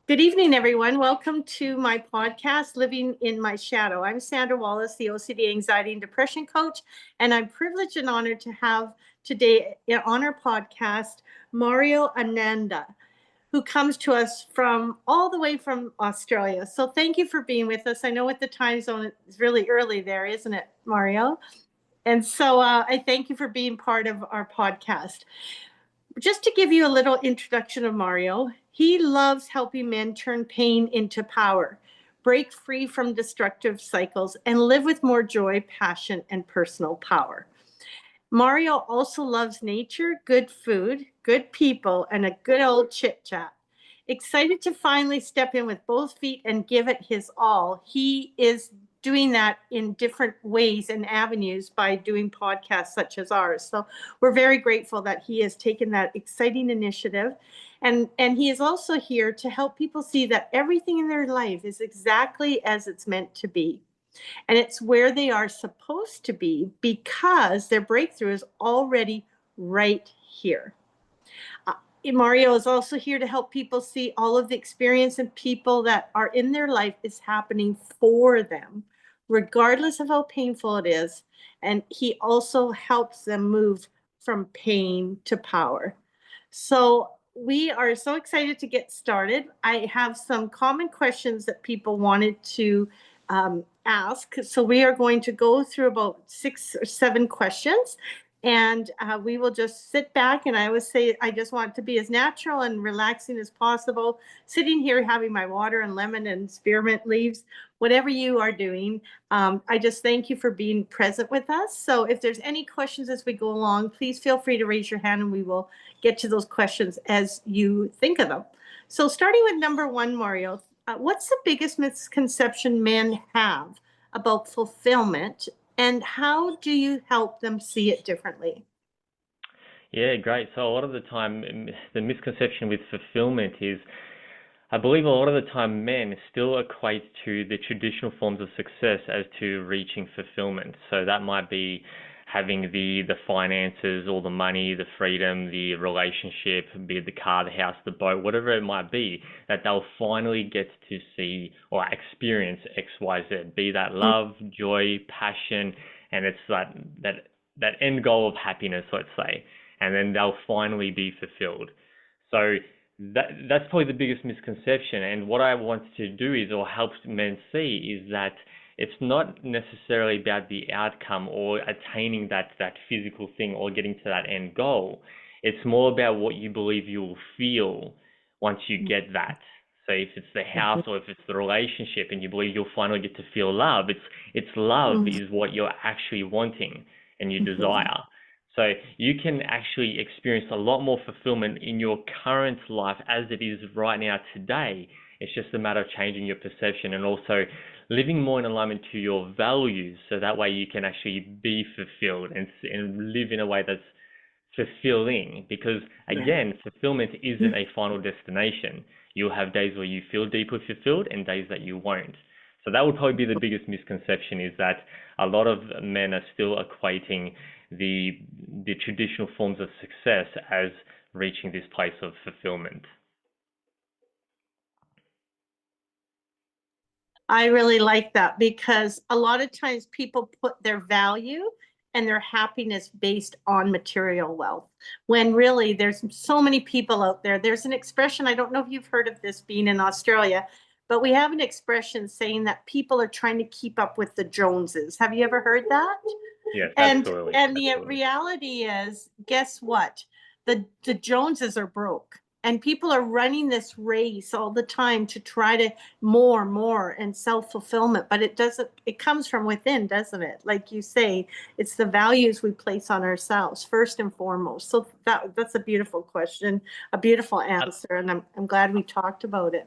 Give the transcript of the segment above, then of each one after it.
Good evening, everyone. Welcome to my podcast, Living in My Shadow. I'm Sandra Wallace, the OCD, anxiety, and depression coach, and I'm privileged and honored to have today on our podcast Mario Ananda, who comes to us from all the way from Australia. So thank you for being with us. I know at the time zone it's really early there, isn't it, Mario? And so I thank you for being part of our podcast. Just to give you a little introduction of Mario, he loves helping men turn pain into power, break free from destructive cycles, and live with more joy, passion, and personal power. Mario also loves nature, good food, good people, and a good old chit chat. Excited to finally step in with both feet and give it his all. He is doing that in different ways and avenues by doing podcasts such as ours. So we're very grateful that he has taken that exciting initiative. And he is also here to help people see that everything in their life is exactly as it's meant to be. And it's where they are supposed to be because their breakthrough is already right here. Mario is also here to help people see all of the experience and people that are in their life is happening for them, regardless of how painful it is. And he also helps them move from pain to power. So we are so excited to get started. I have some common questions that people wanted to ask. So we are going to go through about 6 or 7 questions, and we will just sit back. And I always say I just want to be as natural and relaxing as possible, sitting here having my water and lemon and spearmint leaves, whatever you are doing. I just thank you for being present with us. So if there's any questions as we go along, please feel free to raise your hand and we will get to those questions as you think of them. So starting with number 1, Mario, what's the biggest misconception men have about fulfillment, and how do you help them see it differently? Yeah, great. So a lot of the time, the misconception with fulfillment is, I believe a lot of the time men still equate to the traditional forms of success as to reaching fulfillment. So that might be having the finances, all the money, the freedom, the relationship, be it the car, the house, the boat, whatever it might be, that they'll finally get to see or experience X, Y, Z, be that love, joy, passion, and it's that end goal of happiness, let's say, and then they'll finally be fulfilled. So that's probably the biggest misconception. And what I want to do is, or help men see, is that it's not necessarily about the outcome or attaining that physical thing or getting to that end goal. It's more about what you believe you will feel once you get that. So if it's the house or if it's the relationship and you believe you'll finally get to feel love, it's love is what you're actually wanting and you desire. So you can actually experience a lot more fulfillment in your current life as it is right now today. It's just a matter of changing your perception and also living more in alignment to your values, so that way you can actually be fulfilled and live in a way that's fulfilling. Because again, fulfillment isn't a final destination. You'll have days where you feel deeply fulfilled and days that you won't. So that would probably be the biggest misconception, is that a lot of men are still equating the traditional forms of success as reaching this place of fulfillment. I really like that because a lot of times people put their value and their happiness based on material wealth, when really there's so many people out there. There's an expression, I don't know if you've heard of this being in Australia, but we have an expression saying that people are trying to keep up with the Joneses. Have you ever heard that? Yes, And absolutely. and the Absolutely. reality is, guess what? The Joneses are broke. And people are running this race all the time to try to more and self-fulfillment, but it comes from within, doesn't it? Like you say, it's the values we place on ourselves first and foremost. So that's a beautiful question, a beautiful answer, and I'm glad we talked about it.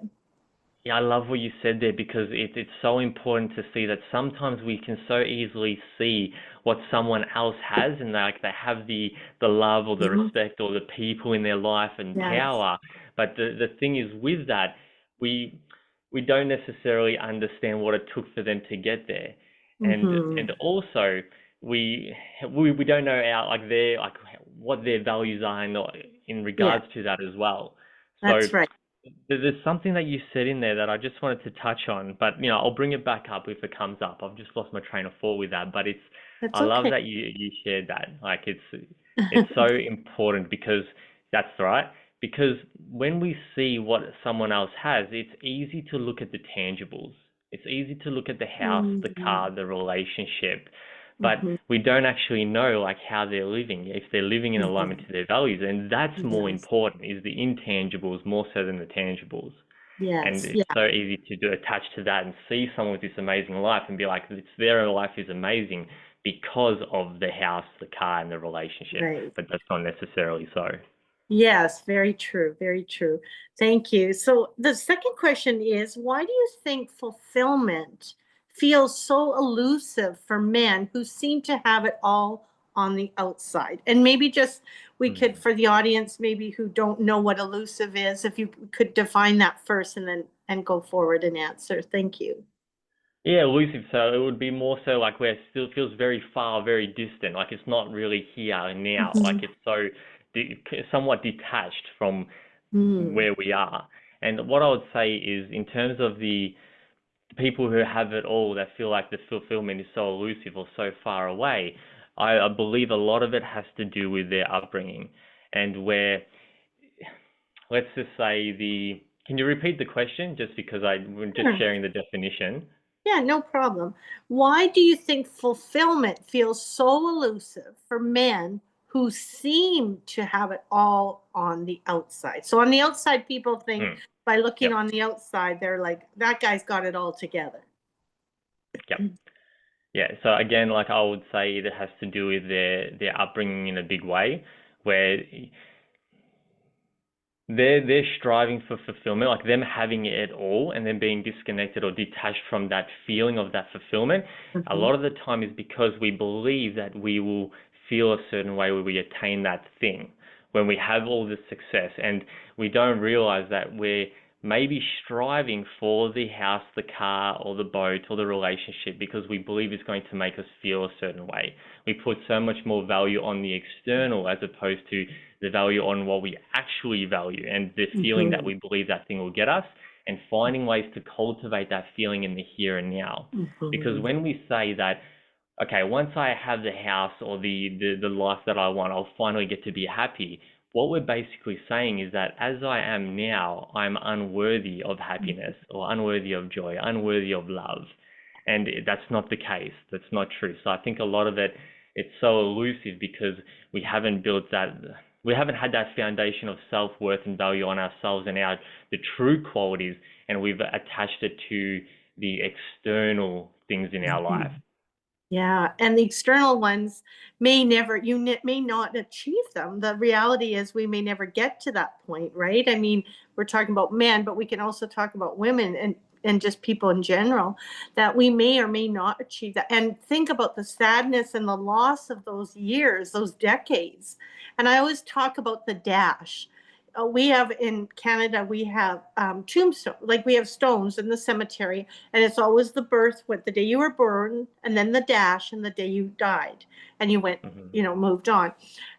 Yeah, I love what you said there, because it's so important to see that sometimes we can so easily see what someone else has, and they have the love or the Mhm. respect or the people in their life and Yes. power. But the thing is with that, we we don't necessarily understand what it took for them to get there. And Hmm. also we don't know what their values are in regards to that as well. So That's right. There's something that you said in there that I just wanted to touch on, but I'll bring it back up if it comes up. I've just lost my train of thought with that, but That's I love okay. that you shared that. Like it's so important because that's right. Because when we see what someone else has, it's easy to look at the tangibles. It's easy to look at the house, the Mhm. car, the relationship, but Mhm. we don't actually know like how they're living, if they're living in alignment Mhm. to their values, and that's more Yes. important, is the intangibles more so than the tangibles. And Yes. it's Yeah. so easy to do attach to that and see someone with this amazing life and be like, it's their life is amazing because of the house, the car, and the relationship. Right. But that's not necessarily so. Yes, very true, very true. Thank you. So the second question is, why do you think fulfillment feels so elusive for men who seem to have it all on the outside? And maybe just we could, Hmm. for the audience, maybe who don't know what elusive is, if you could define that first and then and go forward and answer. Thank you. Yeah, elusive. So it would be more so like where it still feels very far, very distant. Like it's not really here and now. Like Mhm. it's so somewhat detached from Mm. where we are. And what I would say is, in terms of the people who have it all that feel like the fulfillment is so elusive or so far away, I believe a lot of it has to do with their upbringing and where, let's just say can you repeat the question just because we're just Sure. sharing the definition? Yeah, no problem. Why do you think fulfillment feels so elusive for men who seem to have it all on the outside? So, on the outside, people think Hmm. by looking Yep. on the outside, they're like, that guy's got it all together. Yep. Yeah. So again, like I would say, it has to do with their upbringing in a big way, where they're striving for fulfillment, like them having it all and then being disconnected or detached from that feeling of that fulfillment. A Mhm. lot of the time is because we believe that we will feel a certain way when we attain that thing, when we have all this success, and we don't realize that we're maybe striving for the house, the car, or the boat, or the relationship because we believe it's going to make us feel a certain way. We put so much more value on the external as opposed to the value on what we actually value and the feeling that Mhm. we believe that thing will get us, and finding ways to cultivate that feeling in the here and now. Because Mhm. when we say that, okay, once I have the house or the life that I want, I'll finally get to be happy. What we're basically saying is that as I am now, I'm unworthy of happiness or unworthy of joy, unworthy of love. And that's not the case. That's not true. So I think a lot of it's so elusive because we haven't built that, we haven't had that foundation of self-worth and value on ourselves and the true qualities, and we've attached it to the external things in our life. Mhm. Yeah, and the external ones may never may not achieve them. The reality is we may never get to that point, right? I mean, we're talking about men, but we can also talk about women and just people in general that we may or may not achieve that. And think about the sadness and the loss of those years, those decades. And I always talk about the dash. We have in Canada, we have tombstone, like we have stones in the cemetery, and it's always the birth, what the day you were born, and then the dash, and the day you died, and you went, Hmm. moved on.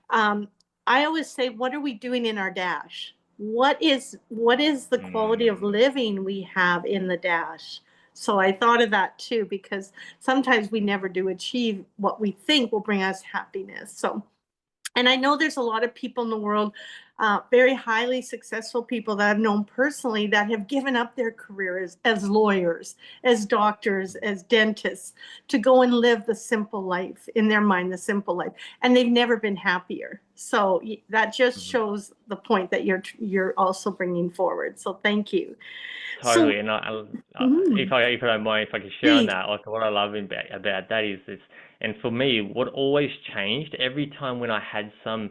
Um, I always say, what are we doing in our dash? What is the quality of Mm. living we have in the dash? So I thought of that too, because sometimes we never do achieve what we think will bring us happiness. So, and I know there's a lot of people in the world, very highly successful people that I've known personally that have given up their careers as lawyers, as doctors, as dentists to go and live the simple life, in their mind, the simple life, and they've never been happier. So that just Mhm. shows the point that you're also bringing forward. So thank you. So Totally, and mhm, if I don't mind, if I could share on please. that, like what I love about that is this, and for me, what always changed every time when I had some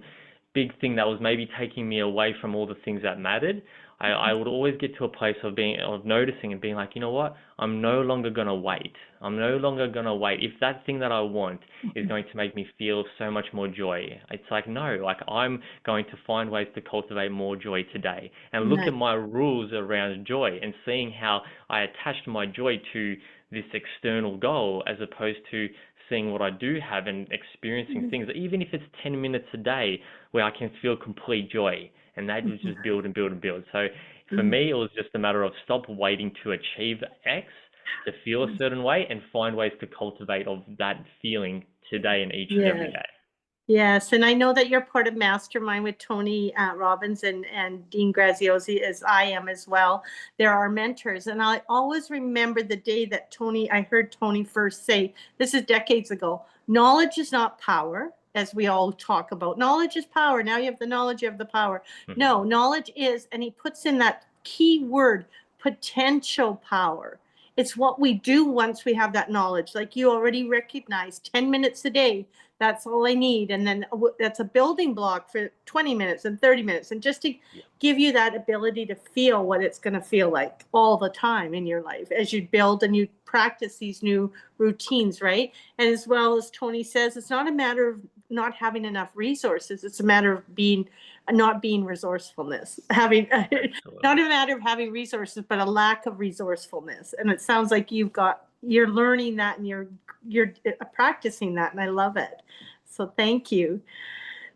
big thing that was maybe taking me away from all the things that mattered, I would always get to a place of noticing and being like, you know what, I'm no longer gonna wait. I'm no longer gonna wait. If that thing that I want is going to make me feel so much more joy, it's like no, like I'm going to find ways to cultivate more joy today and look Nice. at my rules around joy and seeing how I attached my joy to this external goal as opposed to seeing what I do have and experiencing things, even if it's 10 minutes a day where I can feel complete joy. And that will just build and build and build. So For Mm. me, it was just a matter of stop waiting to achieve X to feel a certain way and find ways to cultivate of that feeling today and each and every Yes. day. Yes, and I know that you're part of Mastermind with Tony Robbins and Dean Graziosi, as I am as well. They're our mentors, and I always remember the day that I heard Tony first say, this is decades ago, knowledge is not power, as we all talk about. Knowledge is power. Now you have the knowledge, you have the power. Hmm. No, knowledge is, and he puts in that key word, potential power. It's what we do once we have that knowledge. Like you already recognized, 10 minutes a day, that's all I need. And then that's a building block for 20 minutes and 30 minutes. And just to Yeah, give you that ability to feel what it's going to feel like all the time in your life as you build and you practice these new routines, right? And as well as Tony says, it's not a matter of not having enough resources. It's a matter of not being resourcefulness, having not absolutely. a matter of having resources, but a lack of resourcefulness. And it sounds like you're learning that and you're practicing that, and I love it. So thank you.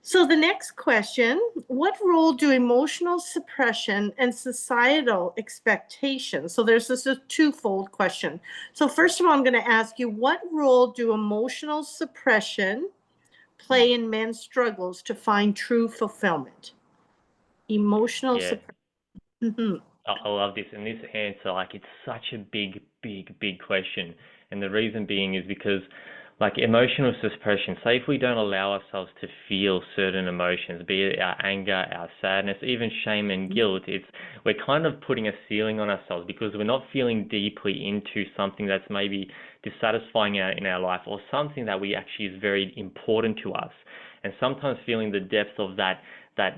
So the next question, what role do emotional suppression and societal expectations? So there's this a twofold question. So first of all, I'm going to ask you, what role do emotional suppression Mm. play in men's struggles to find true fulfillment? Emotional Yeah, suppression. Mm-hmm. I love this. And this answer, like, it's such a big, big, big question. And the reason being is because, like, emotional suppression, say if we don't allow ourselves to feel certain emotions, be it our anger, our sadness, even shame and guilt, we're kind of putting a ceiling on ourselves because we're not feeling deeply into something that's maybe dissatisfying in our life or something that we actually is very important to us. And sometimes feeling the depth of that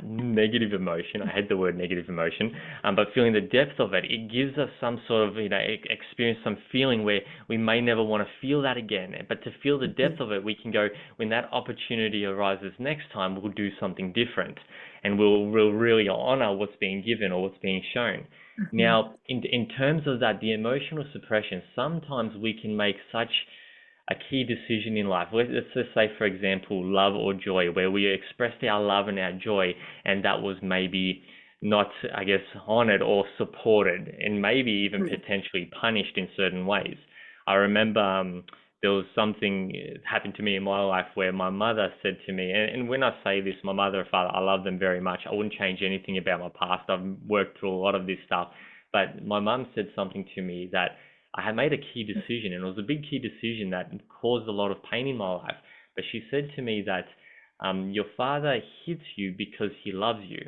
negative emotion. I hate the word negative emotion, but feeling the depth of it, it gives us some sort of, experience, some feeling where we may never want to feel that again. But to feel the depth of it, we can go, when that opportunity arises next time, we'll do something different and we'll really honor what's being given or what's being shown. Now, in terms of that, the emotional suppression, sometimes we can make such a key decision in life. Let's just say, for example, love or joy, where we expressed our love and our joy, and that was maybe not, I guess, honored or supported, and maybe even potentially punished in certain ways. I remember there was something happened to me in my life where my mother said to me, and when I say this, my mother and father, I love them very much. I wouldn't change anything about my past. I've worked through a lot of this stuff. But my mum said something to me that I had made a key decision, and it was a big key decision that caused a lot of pain in my life. But she said to me that your father hits you because he loves you.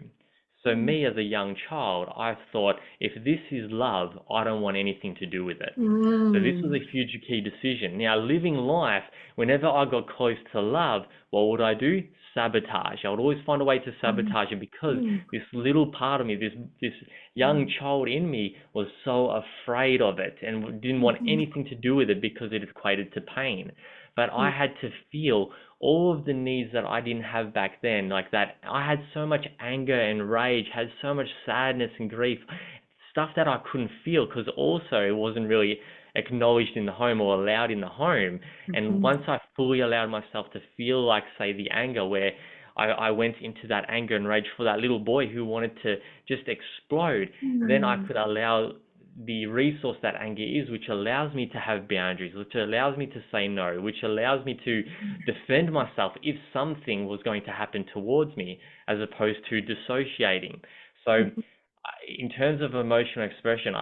So me as a young child, I thought, if this is love, I don't want anything to do with it. So this was Mm-hmm. a huge key decision. Now, living life, whenever I got close to love, what would I do? Sabotage. I would always find a way to sabotage it because this little part of me, this young child in me was so afraid of it and didn't want anything to do with it because it equated to pain. But I had to feel all of the needs that I didn't have back then, like that. I had so much anger and rage, had so much sadness and grief, stuff that I couldn't feel because also it wasn't really acknowledged in the home or allowed in the home. And once I fully allowed myself to feel, like, say, the anger, where I went into that anger and rage for that little boy who wanted to just explode, then I could allow the resource that anger is, which allows me to have boundaries, which allows me to say no, which allows me to defend myself if something was going to happen towards me, as opposed to dissociating. So in terms of emotional expression,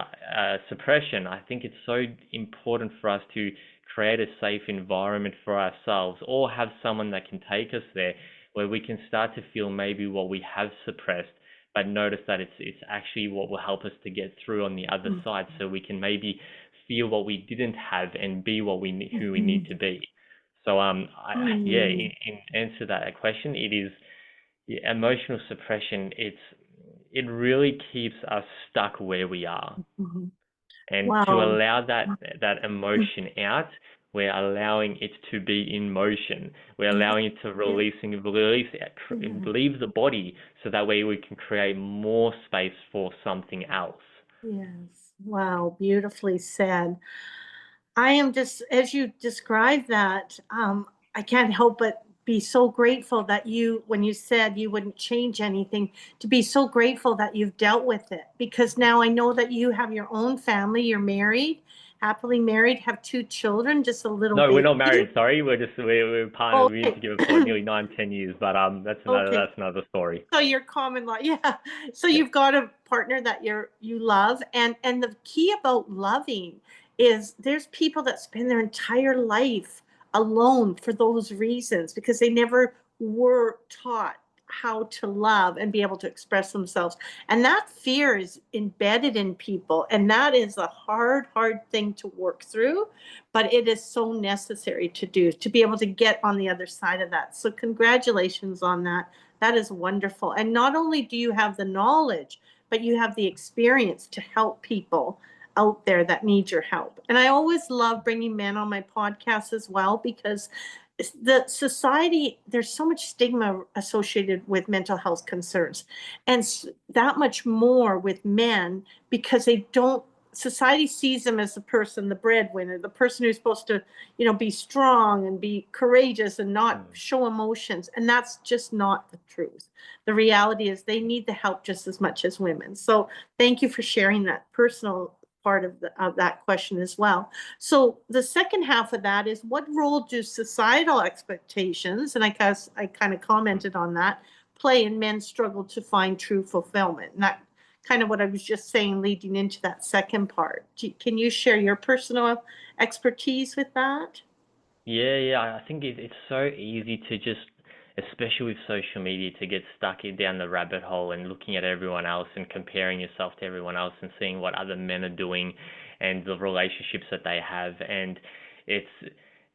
suppression, I think it's so important for us to create a safe environment for ourselves, or have someone that can take us there, where we can start to feel maybe what we have suppressed, but notice that it's actually what will help us to get through on the other side, so we can maybe feel what we didn't have and be who we need to be. So yeah, in answer to that question, it is, yeah, emotional suppression. It really keeps us stuck where we are. And to Wow. allow that emotion out, we're allowing it to be in motion. We're allowing it to Yeah. leave the body, so that way we can create more space for something else. Yes. Wow. Beautifully said. I am just, as you describe that, I can't help but be so grateful that when you said you wouldn't change anything, to be so grateful that you've dealt with it. Because now I know that you have your own family, you're married, happily married, have two children, just a little No, we're baby. not married. Sorry, we're partnered. We've been Okay. together for nearly 9, 10 years, but Okay. that's another story. So your common law, yeah. So Yeah. you've got a partner that you love, and the key about loving is there's people that spend their entire life alone for those reasons because they never were taught how to love and be able to express themselves. And that fear is embedded in people, and that is a hard thing to work through, but it is so necessary to do to be able to get on the other side of that. So congratulations on that. That is wonderful. And not only do you have the knowledge, but you have the experience to help people out there that need your help. And I always love bringing men on my podcast as well because the society, there's so much stigma associated with mental health concerns, and that much more with men because they don't, society sees them as the person, the breadwinner, the person who's supposed to, be strong and be courageous and not Mm. show emotions. And that's just not the truth. The reality is they need the help just as much as women. So thank you for sharing that personal part of that question as well. So the second half of that is, what role do societal expectations, and I guess I kind of commented on that, play in men's struggle to find true fulfillment? And that kind of what I was just saying leading into that second part. Can you share your personal expertise with that? Yeah. I think it's so easy to just, especially with social media, to get stuck down the rabbit hole and looking at everyone else and comparing yourself to everyone else and seeing what other men are doing and the relationships that they have, and it's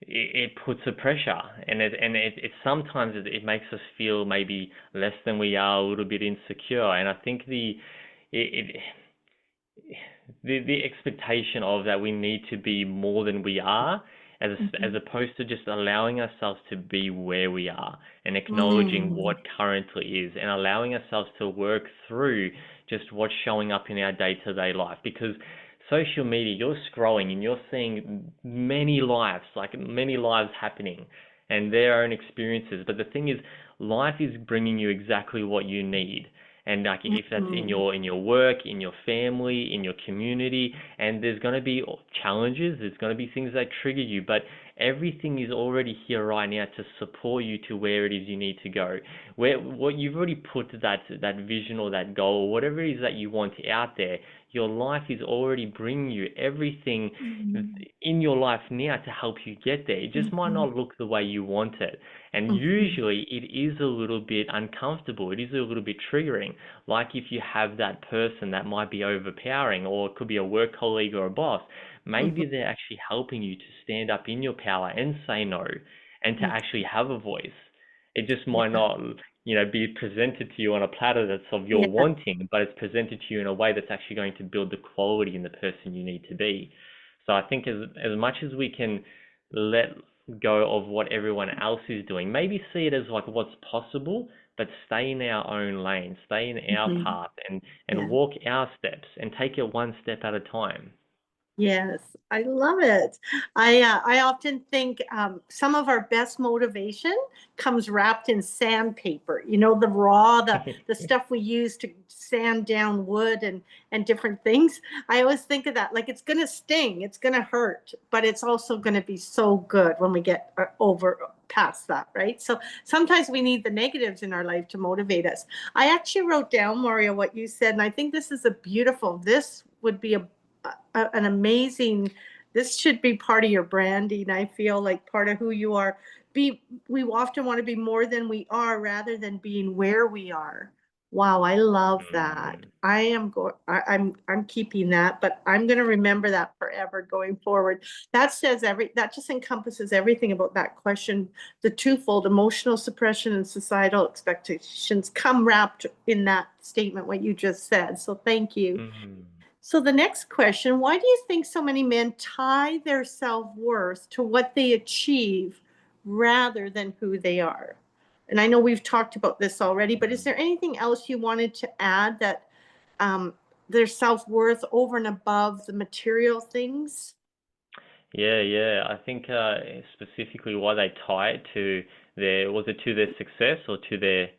it puts a pressure, and it sometimes it makes us feel maybe less than we are, a little bit insecure, and I think it, the expectation of that we need to be more than we are, as Mhm. opposed to just allowing ourselves to be where we are and acknowledging Mm. what currently is and allowing ourselves to work through just what's showing up in our day-to-day life. Because social media, you're scrolling and you're seeing many lives happening and their own experiences. But the thing is, life is bringing you exactly what you need. And like if that's in Mhm. your work, in your family, in your community, and there's going to be challenges, there's going to be things that trigger you, but everything is already here right now to support you to where it is you need to go. Where what you've already put that vision or that goal or whatever it is that you want out there, your life is already bringing you everything Mhm. in your life now to help you get there. It just might Mhm. not look the way you want it. And Mhm. usually it is a little bit uncomfortable. It is a little bit triggering. Like if you have that person that might be overpowering, or it could be a work colleague or a boss, Mhm. maybe they're actually helping you to stand up in your power and say no and to Mhm. actually have a voice. It just might Yeah. not, be presented to you on a platter that's of your Yeah. wanting, but it's presented to you in a way that's actually going to build the quality in the person you need to be. So I think as much as we can let go of what everyone else is doing, maybe see it as like what's possible, but stay in our own lane, stay in our Mhm. path, and Yeah. walk our steps and take it one step at a time. Yes, I love it. I often think some of our best motivation comes wrapped in sandpaper. The raw, the stuff we use to sand down wood and different things. I always think of that like it's going to sting, it's going to hurt, but it's also going to be so good when we get over past that, right? So sometimes we need the negatives in our life to motivate us. I actually wrote down, Mario, what you said, and I think this is a beautiful. This would be an amazing, this should be part of your branding. I feel like part of who you are. We often want to be more than we are rather than being where we are. Wow, I love that. Mm. I'm keeping that, but I'm going to remember that forever going forward. That just encompasses everything about that question. The twofold emotional suppression and societal expectations come wrapped in that statement, what you just said. So thank you. Mm. So the next question, why do you think so many men tie their self-worth to what they achieve rather than who they are? And I know we've talked about this already, but is Mm. there anything else you wanted to add that um, their self-worth over and above the material things? Yeah. I think specifically why they tie it to was it to their success or to their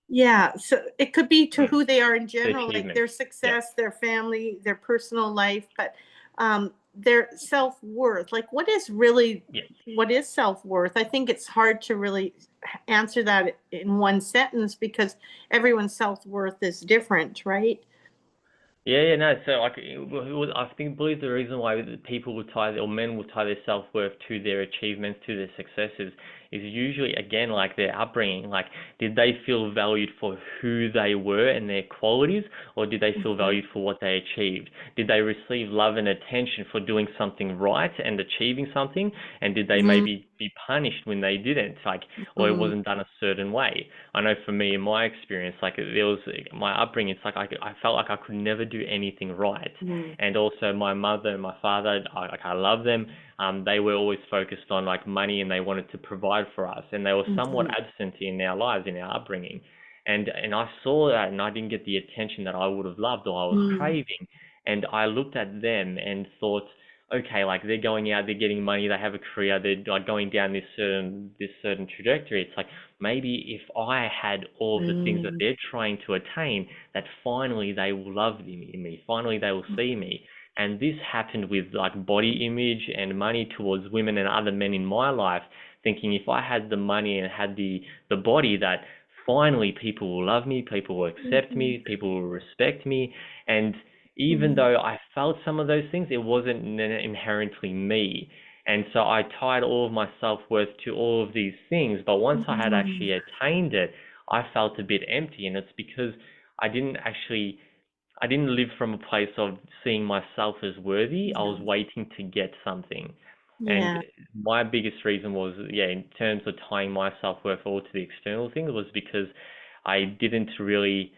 Yeah, so it could be to mm, who they are in the general, like achievement? their Yeah. success, their family, their personal life, but their self-worth. Like Yeah. what is self-worth? I think it's hard to really answer that in one sentence because everyone's self-worth is different, right? Yeah, yeah, no. So like, I think believe the reason why people would tie or men would tie their self-worth to their achievements, to their successes, is usually again like their upbringing. Like, did they feel valued for who they were and their qualities, or did they feel Mhm. valued for what they achieved? Did they receive love and attention for doing something right and achieving something, and did they Mhm. maybe be punished when they didn't, like, or it Mhm. wasn't done a certain way? I know for me, in my experience, like there was my upbringing. It's like I felt like I could never do anything right, Mhm. and also my mother and my father, I love them. They were always focused on like money, and they wanted to provide for us, and they were somewhat Mhm. absent in our lives, in our upbringing. And I saw that, and I didn't get the attention that I would have loved or I was Mhm. craving. And I looked at them and thought, okay, like they're going out, they're getting money, they have a career, they're like going down this certain trajectory. It's like maybe if I had all of the things that Mhm. they're trying to attain, that finally they will love me, finally they will see me. And this happened with like body image and money towards women and other men in my life, thinking if I had the money and had the body, that finally people will love me, people will accept Mhm. me, people will respect me. And even Mhm. though I felt some of those things, it wasn't inherently me. And so I tied all of my self-worth to all of these things. But once I had Mhm. actually attained it, I felt a bit empty. And it's because I didn't actually, I didn't live from a place of seeing myself as worthy. I was Yeah. waiting to get something. And Yeah. my biggest reason was, yeah, in terms of tying my self-worth all to the external things, was because I didn't really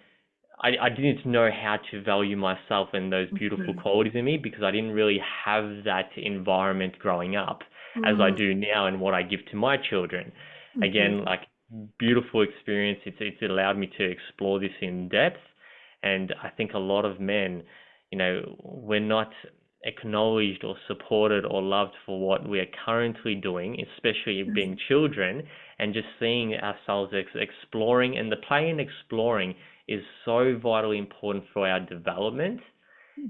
I didn't know how to value myself and those beautiful Mhm. qualities in me, because I didn't really have that environment growing up as I Mhm. do now and what I give to my children. Mhm. Again, like, beautiful experience. It's allowed me to explore this in depth. And I think a lot of men, we're not acknowledged or supported or loved for what we are currently doing, especially being children, and just seeing ourselves exploring. And the play in exploring is so vitally important for our development.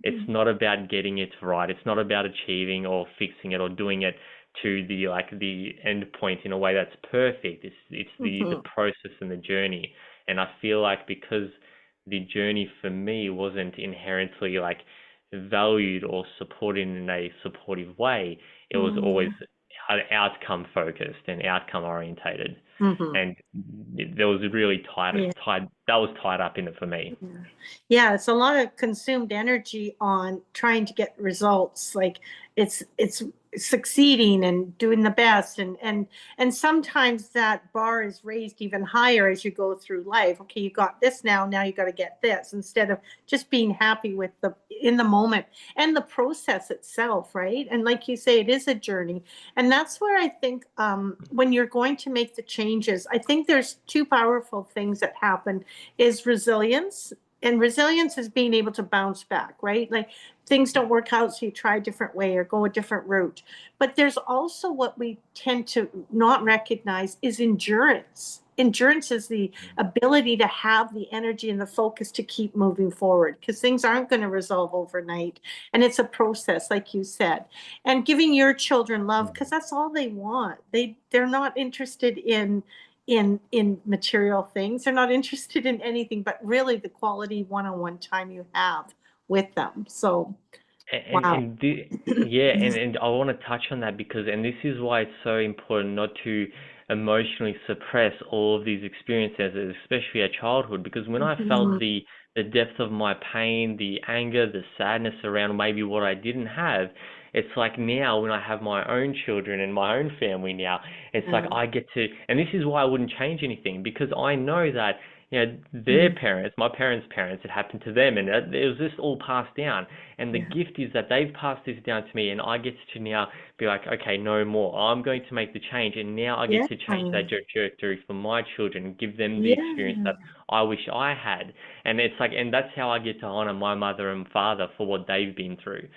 It's Mhm. not about getting it right. It's not about achieving or fixing it or doing it to the end point in a way that's perfect. It's the Mhm. process and the journey. And I feel like because the journey for me wasn't inherently like valued or supported in a supportive way, it was always Mhm. outcome focused and outcome orientated. Mhm. And there was really Yeah. that was tied up in it for me. Yeah. Yeah, it's a lot of consumed energy on trying to get results. Like it's succeeding and doing the best and sometimes that bar is raised even higher as you go through life. Okay, you got this now you got to get this instead of just being happy with the in the moment and the process itself, right? And like you say, it is a journey. And that's where I think when you're going to make the changes, I think there's two powerful things that happen is resilience. And resilience is being able to bounce back, right? Like things don't work out, so you try a different way or go a different route. But there's also what we tend to not recognize is endurance. Endurance is the ability to have the energy and the focus to keep moving forward because things aren't going to resolve overnight. And it's a process, like you said. And giving your children love because that's all they want. They're not interested in material things. They're not interested in anything but really the quality one-on-one time you have with them. So, And wow. and the, yeah, and I want to touch on that because, and this is why it's so important not to emotionally suppress all of these experiences, especially at childhood. Because when I felt Mhm. the depth of my pain, the anger, the sadness around maybe what I didn't have, it's like now when I have my own children and my own family now, it's like Yeah. I get to, and this is why I wouldn't change anything, because I know that, their Mhm. parents, my parents' parents, it happened to them, and it was just all passed down. And the Yeah. gift is that they've passed this down to me, and I get to now be like, okay, no more. I'm going to make the change, and now I get Yeah. to change that trajectory for my children and give them the experience Yeah. that I wish I had. And it's like, and that's how I get to honor my mother and father for what they've been through.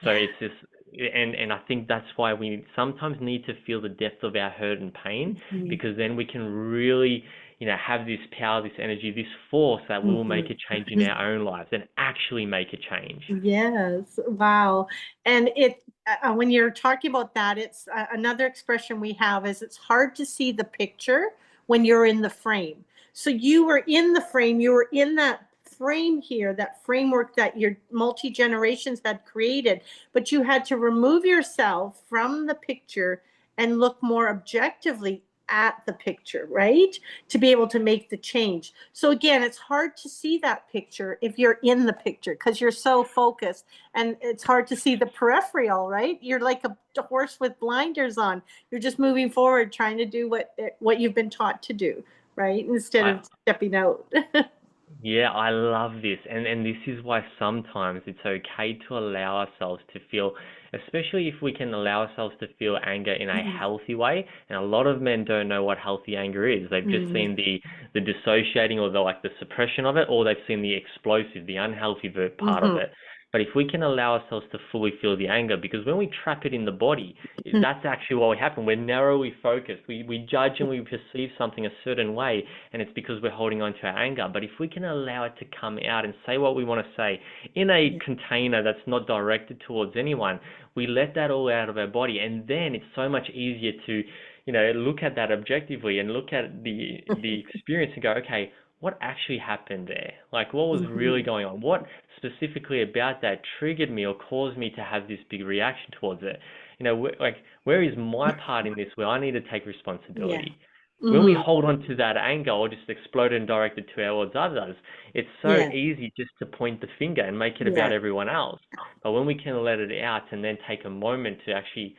So Yeah. it's just, and I think that's why we sometimes need to feel the depth of our hurt and pain, Mhm. because then we can really, have this power, this energy, this force that will make Mhm. a change in our own lives and actually make a change. Yes. Wow. And when you're talking about that, it's another expression we have is it's hard to see the picture when you're in the frame. So you were in the frame, you were in that frame here, that framework that your multi generations had created, but you had to remove yourself from the picture and look more objectively at the picture, right? To be able to make the change. So again, it's hard to see that picture if you're in the picture because you're so focused, and it's hard to see the peripheral, right? You're like a horse with blinders on. You're just moving forward trying to do what you've been taught to do, right? Instead I, of stepping out. Yeah, I love this. And this is why sometimes it's okay to allow ourselves to feel, especially if we can allow ourselves to feel anger in a Mhm. healthy way. And a lot of men don't know what healthy anger is. They've just Mhm. seen the dissociating or the suppression of it, or they've seen the explosive, the unhealthy part of Mhm. it. But if we can allow ourselves to fully feel the anger, because when we trap it in the body, that's actually what will happen. We're narrowly focused. We judge and we perceive something a certain way, and it's because we're holding on to our anger. But if we can allow it to come out and say what we want to say in a Yeah. container that's not directed towards anyone, we let that all out of our body, and then it's so much easier to, look at that objectively and look at the experience and go, okay, what actually happened there? Like, what was really Mhm. going on? What specifically about that triggered me or caused me to have this big reaction towards it? Like, where is my part in this where I need to take Yeah. responsibility? When we Mhm. hold on to that anger or just explode and direct it towards others, it's so Yeah. easy just to point the finger and make it about Yeah. everyone else. But when we can let it out and then take a moment to actually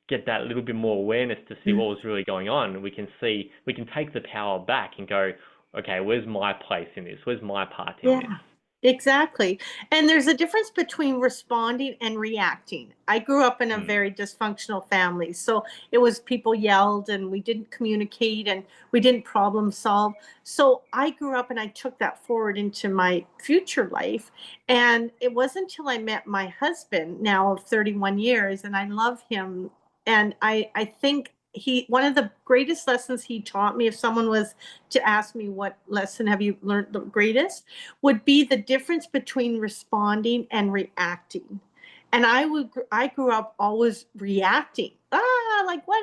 get that little bit more awareness to see what was really going on, we can take the power back and go, okay, where's my place in this? Where's my part in this? Yeah, exactly. And there's a difference between responding and reacting. I grew up in a Mm, very dysfunctional family. So it was people yelled and we didn't communicate and we didn't problem solve. So I grew up and I took that forward into my future life. And it wasn't until I met my husband now of 31 years, and I love him. And I think one of the greatest lessons he taught me, if someone was to ask me what lesson have you learned the greatest, would be the difference between responding and reacting. And I grew up always reacting, like what,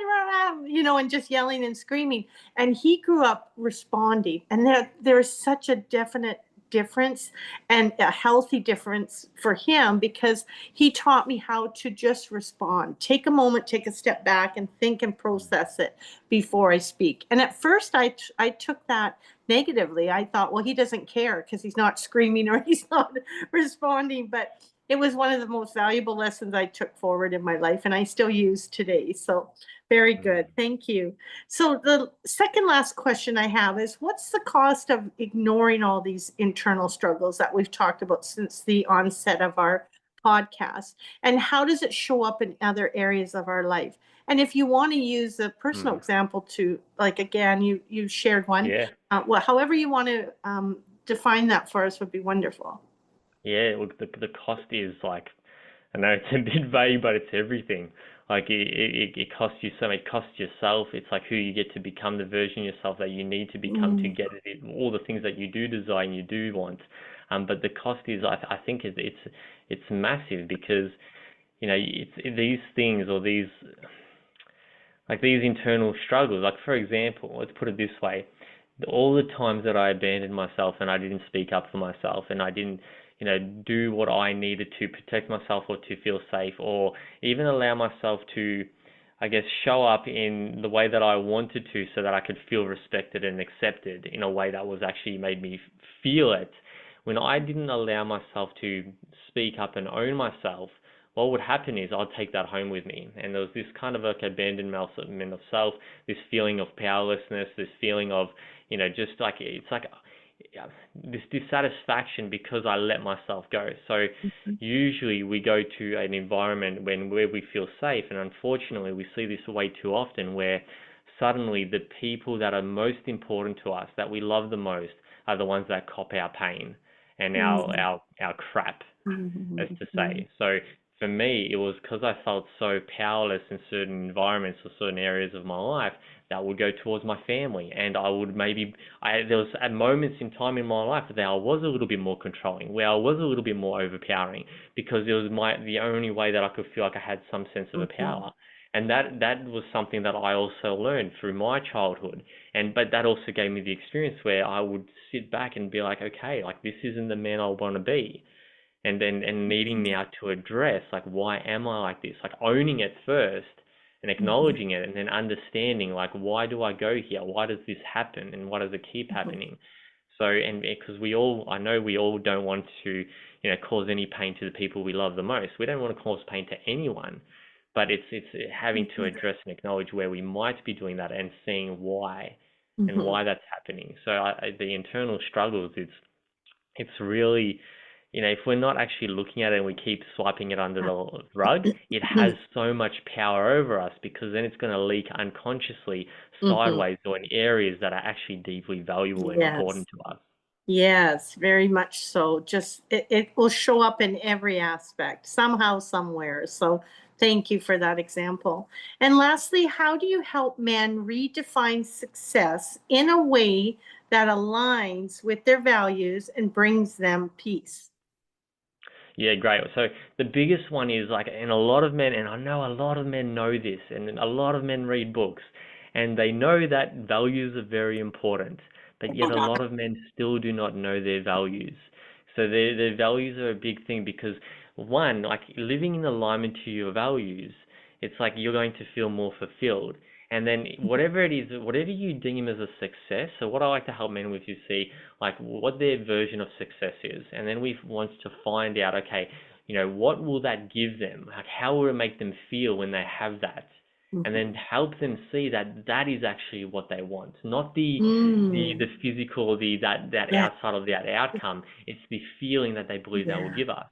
and just yelling and screaming. And he grew up responding, and there's such a definite difference, and a healthy difference for him, because he taught me how to just respond, take a moment, take a step back and think and process it before I speak. And at first I took that negatively. I thought, well, he doesn't care because he's not screaming or he's not responding. But it was one of the most valuable lessons I took forward in my life and I still use today. So very good. mm, Thank you. So the second last question I have is, what's the cost of ignoring all these internal struggles that we've talked about since the onset of our podcast? And how does it show up in other areas of our life? And if you want to use a personal mm. example to, like, again, you shared one, Yeah. well, however you want to define that for us would be wonderful. Yeah, look, the cost is like, I know it's a bit vague, but it's everything. Like it costs you so much. It costs yourself. It's like who you get to become, the version of yourself that you need to become to Mm, get it, all the things that you do desire and you do want. But the cost is, I think it's massive, because it's these things, or these internal struggles. Like, for example, let's put it this way: all the times that I abandoned myself and I didn't speak up for myself and I didn't, do what I needed to protect myself or to feel safe, or even allow myself to, I guess, show up in the way that I wanted to, so that I could feel respected and accepted in a way that was actually made me feel it. When I didn't allow myself to speak up and own myself, what would happen is I'd take that home with me. And there was this kind of like abandonment of self, this feeling of powerlessness, this feeling of, just like, it's like, yeah, this dissatisfaction because I let myself go. So mhm, usually we go to an environment where we feel safe, and unfortunately we see this way too often, where suddenly the people that are most important to us, that we love the most, are the ones that cop our pain and mhm, our crap, as mhm, to mhm, say. So for me, it was because I felt so powerless in certain environments or certain areas of my life that would go towards my family. And I would maybe, there was at moments in time in my life that I was a little bit more controlling, where I was a little bit more overpowering, because it was the only way that I could feel like I had some sense of a Mhm. power. And that was something that I also learned through my childhood. But that also gave me the experience where I would sit back and be like, okay, like this isn't the man I want to be. And needing now to address, like, why am I like this? Like, owning it first and Mhm. acknowledging it, and then understanding, like, why do I go here? Why does this happen? And why does it keep Mhm. happening? So, and because I know we all don't want to, cause any pain to the people we love the most. We don't want to cause pain to anyone, but it's having to Mhm. address and acknowledge where we might be doing that, and seeing why and Mhm. why that's happening. So the internal struggles, it's really, if we're not actually looking at it and we keep swiping it under the rug, it has so much power over us, because then it's going to leak unconsciously Mhm. sideways or in areas that are actually deeply valuable and Yes. important to us. Yes, very much so. Just it will show up in every aspect, somehow, somewhere. So thank you for that example. And lastly, how do you help men redefine success in a way that aligns with their values and brings them peace? Yeah, great. So the biggest one is, like, and a lot of men, and I know a lot of men know this, and a lot of men read books, and they know that values are very important, but yet a lot of men still do not know their values. So their values are a big thing, because one, like, living in alignment to your values, it's like you're going to feel more fulfilled. And then whatever it is, whatever you deem as a success, so what I like to help men with is see, like, what their version of success is, and then we want to find out, okay, what will that give them? Like, how will it make them feel when they have that? And then Mhm. help them see that that is actually what they want, not the Mm. physical, that Yeah. outside of that outcome. It's the feeling that they believe that will Yeah. give us.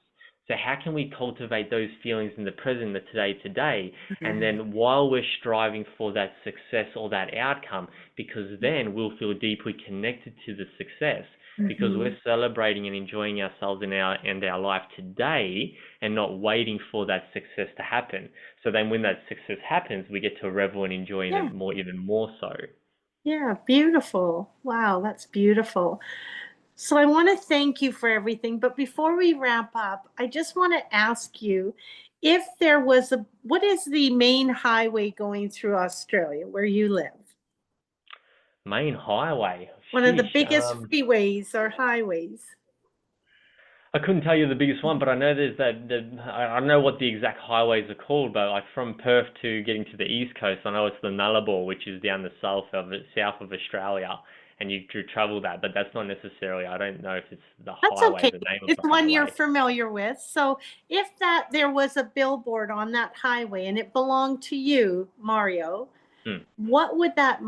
So how can we cultivate those feelings in the present, the today, and Yeah. then while we're striving for that success or that outcome, because then we'll feel deeply connected to the success, because Mhm. we're celebrating and enjoying ourselves in our life today, and not waiting for that success to happen. So then when that success happens, we get to revel and enjoy Yeah. it more, even more so. Yeah. Beautiful. Wow, that's beautiful. So I want to thank you for everything. But before we wrap up, I just want to ask you if there was what is the main highway going through Australia where you live? Main highway, One of the sheesh. biggest freeways or highways? I couldn't tell you the biggest one, but I know there's I don't know what the exact highways are called, but like from Perth to getting to the east coast, I know it's the Nullarbor, which is down the south of Australia, and you travel that, but that's not necessarily. I don't know if it's the That's highway, okay. the name of It's the one you're highway. familiar with. So if that there was a billboard on that highway and it belonged to you, Mario, Hmm. what would that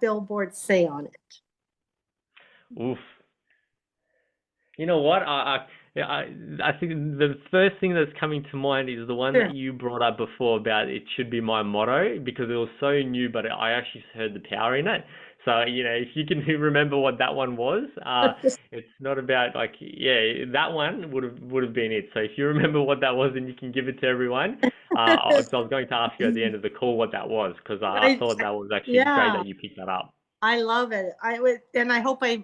billboard say on it? Oof. You know what? Yeah, I think the first thing that's coming to mind is the one that Sure. you brought up before, about it should be my motto, because it was so new, but I actually heard the power in it. So, if you can remember what that one was, it's not about, like, yeah, that one would have been it. So if you remember what that was and you can give it to everyone, because I was going to ask you at the end of the call what that was, because I I, thought that was actually great yeah. that you picked that up. I love it. I would, and I hope I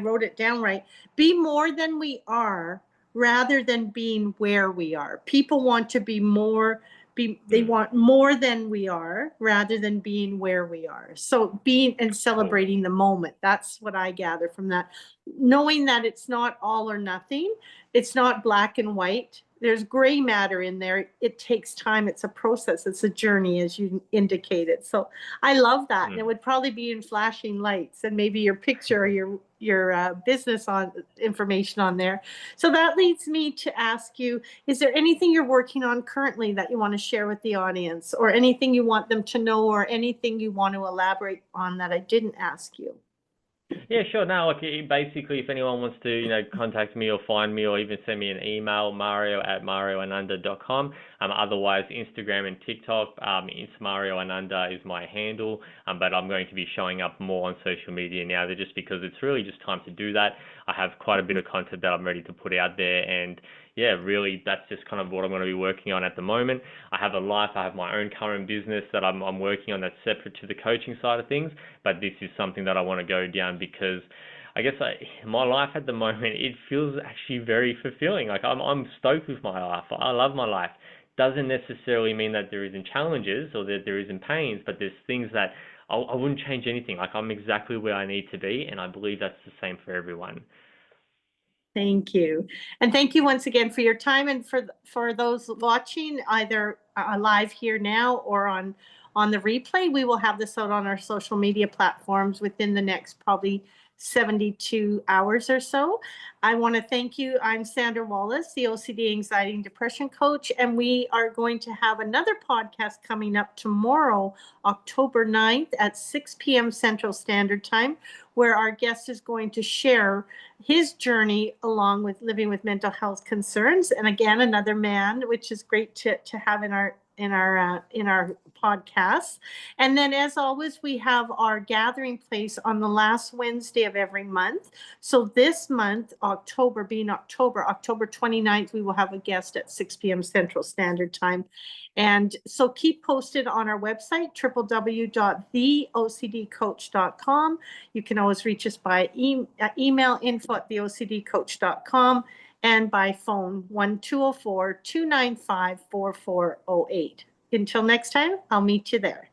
wrote it down right. Be more than we are rather than being where we are. People want to be more, they Mm, want more than we are rather than being where we are. So being and cool. celebrating the moment. That's what I gather from that. Knowing that it's not all or nothing, it's not black and white. There's gray matter in there. It takes time. It's a process. It's a journey, as you indicated. So I love that, and it Mm. would probably be in flashing lights, and maybe your picture or your business on information on there. So that leads me to ask you: is there anything you're working on currently that you want to share with the audience, or anything you want them to know, or anything you want to elaborate on that I didn't ask you? Yeah, sure. No, like, basically, if anyone wants to, contact me or find me or even send me an email, mario@marioananda.com. Otherwise, Instagram and TikTok, it's Mario Ananda is my handle. But I'm going to be showing up more on social media now, just because it's really just time to do that. I have quite a bit of content that I'm ready to put out there, and yeah, really, that's just kind of what I'm going to be working on at the moment. I have a life, I have my own current business that I'm working on that's separate to the coaching side of things, but this is something that I want to go down because I guess my life at the moment, it feels actually very fulfilling. Like I'm stoked with my life. I love my life. Doesn't necessarily mean that there isn't challenges or that there isn't pains, but there's things that I wouldn't change anything. Like I'm exactly where I need to be, and I believe that's the same for everyone. Thank you. And thank you once again for your time, and for those watching either live here now or on the replay. We will have this out on our social media platforms within the next probably 72 hours or so. I want to thank you. I'm Sandra Wallace, the OCD Anxiety and Depression Coach, and we are going to have another podcast coming up tomorrow, October 9th at 6 p.m. Central Standard Time, where our guest is going to share his journey along with living with mental health concerns. And again, another man, which is great to have in our podcast. And then, as always, we have our gathering place on the last Wednesday of every month. So this month, October being October 29th, we will have a guest at 6 p.m. Central Standard Time. And so keep posted on our website, www.theocdcoach.com. You can always reach us by email, info@theocdcoach.com, and by phone 1-204-295-4408. Until next time, I'll meet you there.